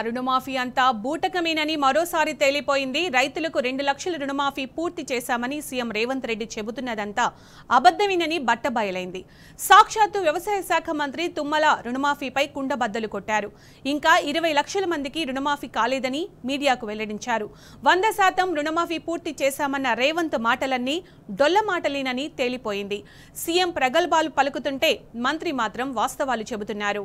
రుణమాఫీ అంతా బూటకమేనని మరోసారి తేలిపోయింది. రైతులకు 2 లక్షల రుణమాఫీ పూర్తి చేశామని సీఎం రేవంత్ రెడ్డి చెబుతున్నదంతా అబద్ధమేనని బట్టబయలైంది. సాక్షాత్తు వ్యవసాయ శాఖ మంత్రి తుమ్మల రుణమాఫీపై కుండబద్దలు కొట్టారు. ఇంకా 20 లక్షల మందికి రుణమాఫీ కాలేదని మీడియాకు వెల్లడించారు. 100% రుణమాఫీ పూర్తి చేశామన్న రేవంత్ మాటలన్నీ డొల్ల మాటలేనని తేలిపోయింది. సీఎం ప్రగల్భాలు పలుకుతుంటే మంత్రి మాత్రం వాస్తవాలు చెబుతున్నారు.